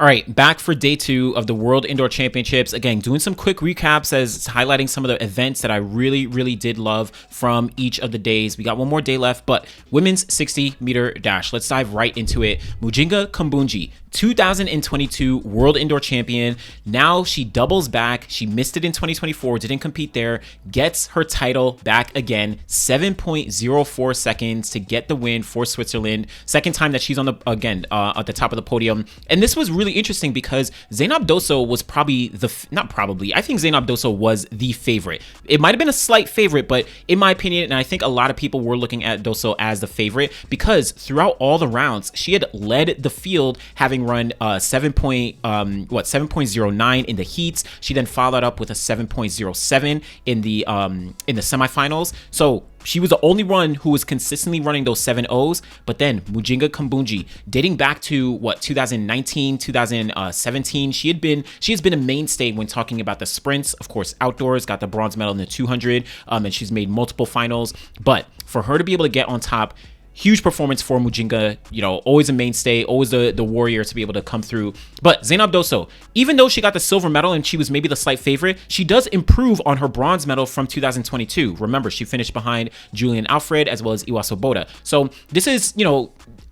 All right, back for day 2 of the World Indoor Championships. Again, doing some quick recaps as highlighting some of the events that I really did love from each of the days. We got one more day left, but women's 60-meter dash. Let's dive right into it. Mujinga Kambundji, 2022 World Indoor Champion. Now she doubles back. She missed it in 2024, didn't compete there, gets her title back again, 7.04 seconds to get the win for Switzerland. Second time that she's on the, again, at the top of the podium. And this was really interesting because Zeynep Dosso was probably I think Zeynep Dosso was the favorite. It might have been a slight favorite, but in my opinion, and I think a lot of people were looking at Dosso as the favorite because throughout all the rounds, she had led the field, having run 7.09 in the heats. She then followed up with a 7.07 in the semifinals. So she was the only one who was consistently running those 7.0s, but then Mujinga Kambundji, dating back to 2019, 2017, she has been a mainstay when talking about the sprints. Of course, outdoors, got the bronze medal in the 200, and she's made multiple finals. But for her to be able to get on top, huge performance for Mujinga, always a mainstay, always the warrior to be able to come through. But Zeynep Dosso, even though she got the silver medal and she was maybe the slight favorite, she does improve on her bronze medal from 2022. Remember, she finished behind Julian Alfred as well as Iwa Swoboda. So this is,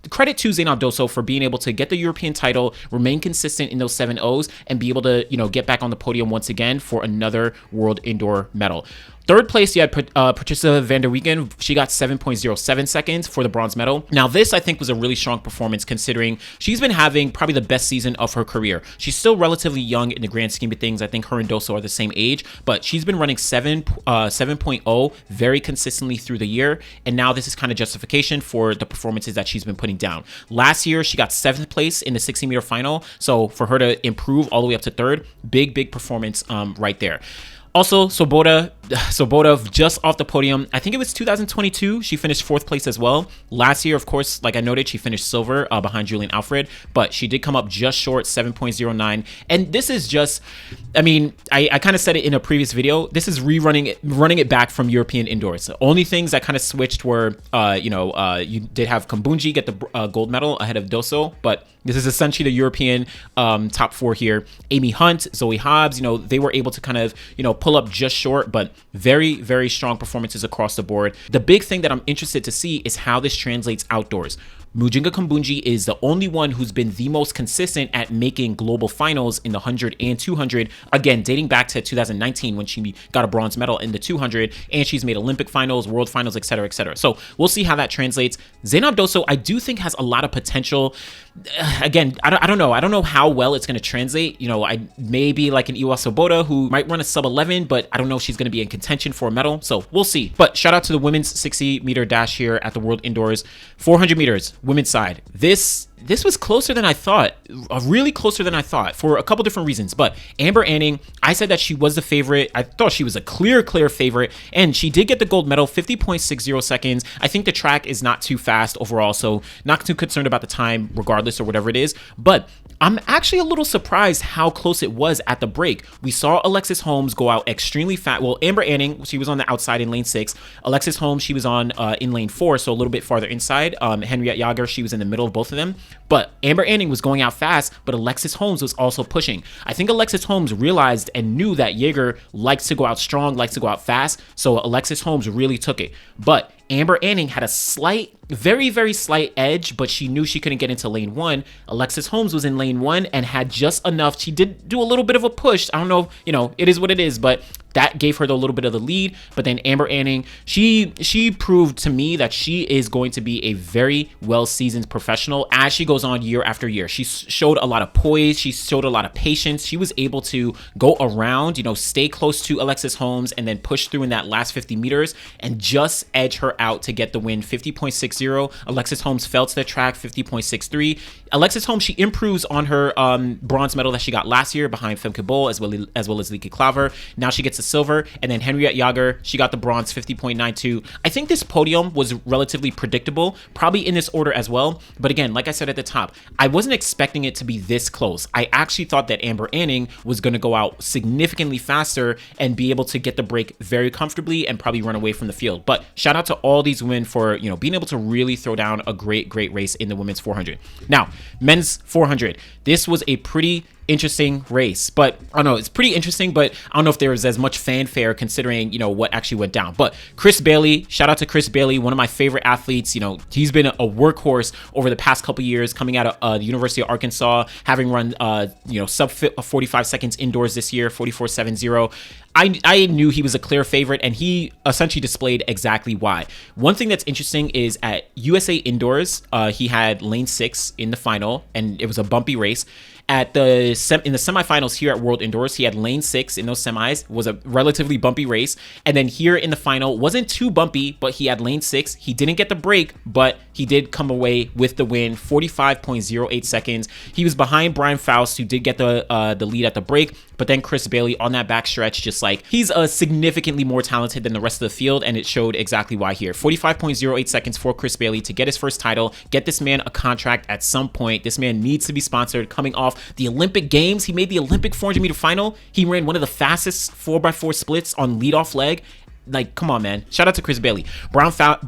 credit to Zeynep Dosso for being able to get the European title, remain consistent in those 7.0s, and be able to, get back on the podium once again for another World Indoor medal. Third place, you had Patricia van der Weeken. She got 7.07 seconds for the bronze medal. Now, this, I think, was a really strong performance considering she's been having probably the best season of her career. She's still relatively young in the grand scheme of things. I think her and Dosso are the same age, but she's been running 7.0 very consistently through the year, and now this is kind of justification for the performances that she's been putting down. Last year, she got 7th place in the 60-meter final, so for her to improve all the way up to 3rd, big performance right there. Also, Swoboda just off the podium. I think it was 2022. She finished 4th place as well. Last year, of course, like I noted, she finished silver behind Julian Alfred, but she did come up just short, 7.09. And this is just, I kind of said it in a previous video. This is running it back from European indoors. The only things that kind of switched were, you did have Kambundji get the gold medal ahead of Dosso, but this is essentially the European top 4 here. Amy Hunt, Zoe Hobbs, they were able to kind of, pull up just short, but very strong performances across the board. The big thing that I'm interested to see is how this translates outdoors. Mujinga Kambundji is the only one who's been the most consistent at making global finals in the 100 and 200. Again, dating back to 2019 when she got a bronze medal in the 200, and she's made Olympic finals, world finals, etc., etc. So we'll see how that translates. Zeynep Dosso, I do think, has a lot of potential. Again, I don't know. I don't know how well it's going to translate. I maybe like an Iwa Swoboda who might run a sub 11, but I don't know if she's going to be in contention for a medal. So we'll see. But shout out to the women's 60-meter dash here at the World Indoors. 400 meters, women's side. This was closer than I thought, really closer than I thought for a couple different reasons. But Amber Anning, I said that she was the favorite. I thought she was a clear favorite, and she did get the gold medal, 50.60 seconds. I think the track is not too fast overall, so not too concerned about the time regardless or whatever it is. But I'm actually a little surprised how close it was at the break. We saw Alexis Holmes go out extremely fast. Well, Amber Anning, she was on the outside in lane 6. Alexis Holmes, she was on in lane 4, so a little bit farther inside. Henriette Jager, she was in the middle of both of them. But Amber Anning was going out fast, but Alexis Holmes was also pushing. I think Alexis Holmes realized and knew that Jager likes to go out strong, likes to go out fast, so Alexis Holmes really took it. But Amber Anning had a slight, very slight edge, but she knew she couldn't get into lane 1. Alexis Holmes was in lane 1 and had just enough. She did do a little bit of a push. I don't know, it is what it is, but that gave her a little bit of the lead. But then Amber Anning, she proved to me that she is going to be a very well-seasoned professional as she goes on year after year. She showed a lot of poise. She showed a lot of patience. She was able to go around, stay close to Alexis Holmes and then push through in that last 50 meters and just edge her out to get the win, 50.60. Alexis Holmes fell to the track, 50.63. Alexis Holmes, she improves on her bronze medal that she got last year behind Femke Bol as well as Lieke Klaver. Now she gets the silver, and then Henriette Jager, she got the bronze, 50.92. I think this podium was relatively predictable, probably in this order as well. But again, like I said at the top, I wasn't expecting it to be this close. I actually thought that Amber Anning was going to go out significantly faster and be able to get the break very comfortably and probably run away from the field. But shout out to all these women for, being able to really throw down a great race in the women's 400. Now, men's 400. This was a pretty interesting race, but I don't know, it's pretty interesting, but I don't know if there was as much fanfare considering, you know, what actually went down. But Chris Bailey, shout out to Chris Bailey, one of my favorite athletes. You know, he's been a workhorse over the past couple years, coming out of the University of Arkansas, having run sub 45 seconds indoors this year, 44.70. I knew he was a clear favorite, and he essentially displayed exactly why. One thing that's interesting is at USA Indoors, he had lane 6 in the final, and it was a bumpy race. In the semifinals here at World Indoors, he had lane 6 in those semis. It was a relatively bumpy race. And then here in the final, wasn't too bumpy, but he had lane 6. He didn't get the break, but he did come away with the win, 45.08 seconds. He was behind Brian Faust, who did get the lead at the break. But then Chris Bailey on that backstretch, just like, he's significantly more talented than the rest of the field, and it showed exactly why here. 45.08 seconds for Chris Bailey to get his first title, get this man a contract at some point. This man needs to be sponsored. Coming off the Olympic Games, he made the Olympic 400 meter final. He ran one of the fastest 4x4 splits on leadoff leg. Like, come on, man. Shout out to Chris Bailey. Brian Faust,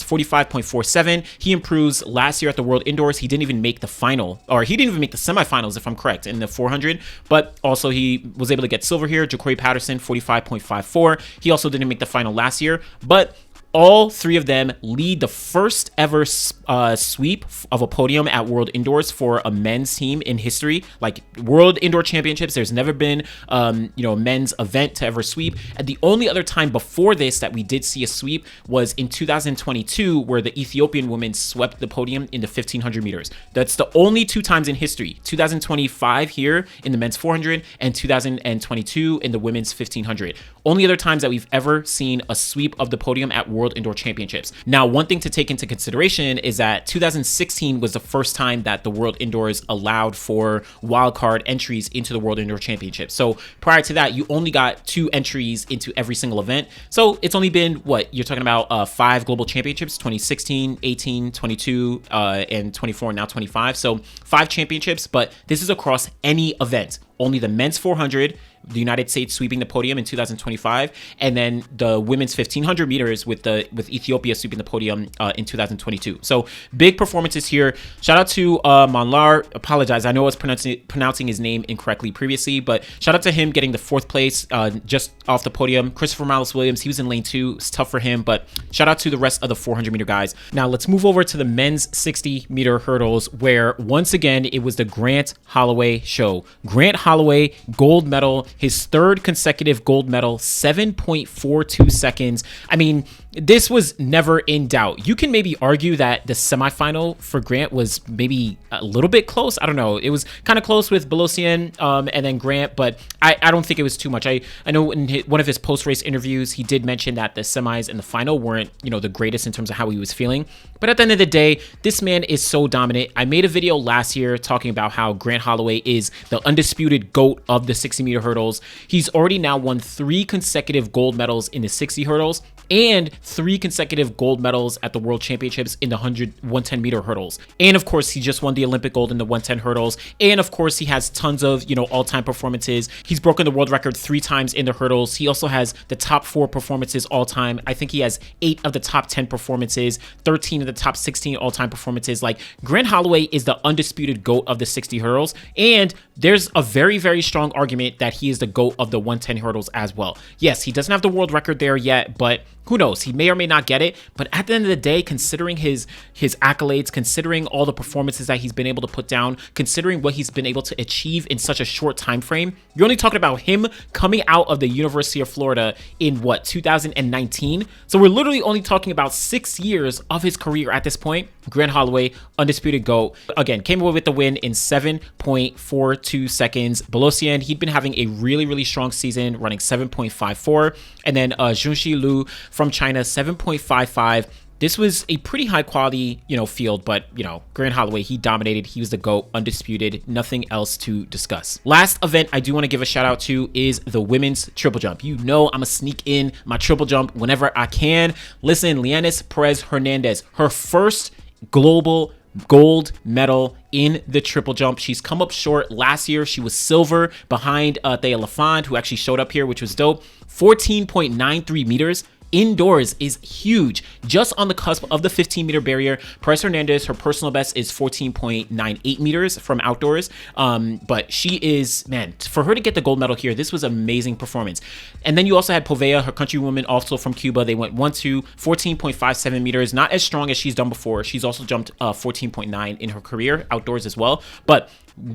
45.47. He improves last year at the World Indoors. He didn't even make the final, or he didn't even make the semifinals, if I'm correct, in the 400. But also he was able to get silver here. Jacory Patterson, 45.54. He also didn't make the final last year. But all three of them lead the first ever sweep of a podium at World Indoors for a men's team in history. Like, World Indoor Championships, there's never been a men's event to ever sweep. And the only other time before this that we did see a sweep was in 2022, where the Ethiopian women swept the podium in the 1500 meters. That's the only 2 times in history. 2025 here in the men's 400 and 2022 in the women's 1500. Only other times that we've ever seen a sweep of the podium at World Indoor Championships. Now, one thing to take into consideration is that 2016 was the first time that the World Indoors allowed for wildcard entries into the World Indoor Championships. So prior to that, you only got 2 entries into every single event. So it's only been, what, you're talking about 5 global championships, 2016, 18, 22, and 24, and now 25. So 5 championships, but this is across any event. Only the men's 400, the United States sweeping the podium in 2025, and then the women's 1500 meters with Ethiopia sweeping the podium in 2022. So big performances here. Shout out to Manlar. Apologize, I know I was pronouncing his name incorrectly previously, but shout out to him getting the 4th place just off the podium. Christopher Miles Williams, he was in lane 2. It's tough for him, but shout out to the rest of the 400 meter guys. Now let's move over to the men's 60 meter hurdles, where once again it was the Grant Holloway show. Grant Holloway, gold medal, his 3rd consecutive gold medal, 7.42 seconds. I mean, this was never in doubt. You can maybe argue that the semifinal for Grant was maybe a little bit close. I don't know. It was kind of close with Belosian and then Grant, but I don't think it was too much. I know in one of his post-race interviews, he did mention that the semis and the final weren't, the greatest in terms of how he was feeling. But at the end of the day, this man is so dominant. I made a video last year talking about how Grant Holloway is the undisputed GOAT of the 60 meter hurdles. He's already now won 3 consecutive gold medals in the 60 hurdles and 3 consecutive gold medals at the World Championships in the 110 meter hurdles. And of course, he just won the Olympic gold in the 110 hurdles. And of course, he has tons of, all-time performances. He's broken the world record 3 times in the hurdles. He also has the top 4 performances all time. I think he has 8 of the top 10 performances, 13 of the top 16 all-time performances. Like, Grant Holloway is the undisputed GOAT of the 60 hurdles. And there's a very, very strong argument that he is the GOAT of the 110 hurdles as well. Yes, he doesn't have the world record there yet, but who knows? He may or may not get it. But at the end of the day, considering his accolades, considering all the performances that he's been able to put down, considering what he's been able to achieve in such a short time frame, you're only talking about him coming out of the University of Florida in 2019. So we're literally only talking about 6 years of his career at this point. Grant Holloway, undisputed GOAT. Again, came away with the win in 7.42 seconds. Belosian, he'd been having a really, really strong season, running 7.54. And then Junxi Liu from China, 7.55. This was a pretty high quality, field, but, Grant Holloway, he dominated. He was the GOAT, undisputed, nothing else to discuss. Last event I do want to give a shout out to is the women's triple jump. I'm going to sneak in my triple jump whenever I can. Listen, Lianis Perez Hernandez, her first global gold medal in the triple jump. She's come up short. Last year, she was silver behind Thea Lafond, who actually showed up here, which was dope. 14.93 meters. indoors is huge. Just on the cusp of the 15-meter barrier. Perez Hernandez, her personal best is 14.98 meters from outdoors. But she is, man, for her to get the gold medal here, this was an amazing performance. And then you also had Povea, her countrywoman, also from Cuba. They went 1-2, 14.57 meters. Not as strong as she's done before. She's also jumped 14.9 in her career outdoors as well. But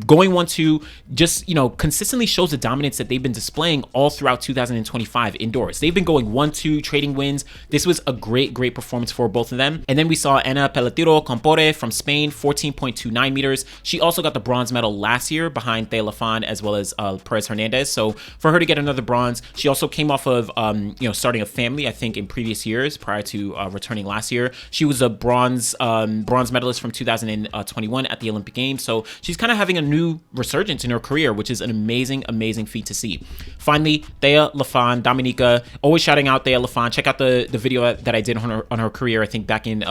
going 1-2 just, you know, consistently shows the dominance that they've been displaying all throughout 2025 indoors. They've been going 1-2, trading wins. This was a great performance for both of them. And then we saw Ana Pelletero Compore from Spain, 14.29 meters. She also got the bronze medal last year behind Thea Lafan as well as Perez Hernandez. So for her to get another bronze, she also came off of, you know, starting a family, I think, in previous years prior to returning last year. She was a bronze medalist from 2021 at the Olympic Games. So she's kind of having a new resurgence in her career, which is an amazing feat to see. Finally, Thea Lafan, Dominica, always shouting out Thea Lafan. Check out the video that I did on her career, I think back in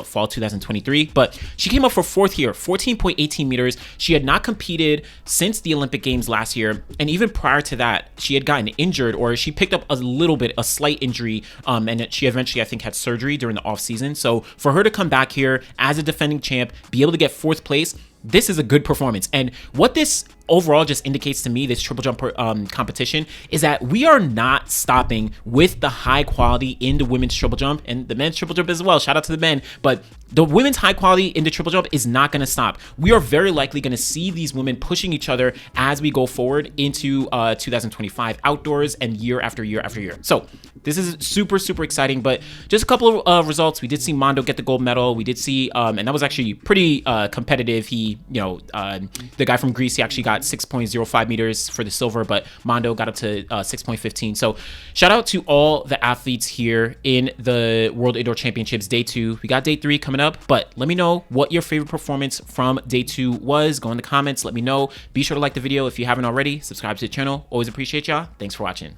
fall 2023. But she came up for fourth here, 14.18 meters. She had not competed since the Olympic Games last year, and even prior to that, she had gotten injured, or she picked up a slight injury, and she eventually, I think, had surgery during the off season. So for her to come back here as a defending champ, be able to get fourth place, this is a good performance. And what this overall just indicates to me, this triple jump competition, is that we are not stopping with the high quality in the women's triple jump and the men's triple jump as well. Shout out to the men, but the women's high quality in the triple jump is not going to stop. We are very likely going to see these women pushing each other as we go forward into 2025 outdoors and year after year after year. So this is super exciting. But just a couple of results. We did see Mondo get the gold medal. We did see, and that was actually pretty competitive. He, you know, the guy from Greece, he actually got 6.05 meters for the silver, but Mondo got up to 6.15. So shout out to all the athletes here in the World Indoor Championships Day 2. We got Day 3 coming up, but let me know what your favorite performance from Day 2 was. Go in the comments, let me know. Be sure to like the video if you haven't already. Subscribe to the channel. Always appreciate y'all. Thanks for watching.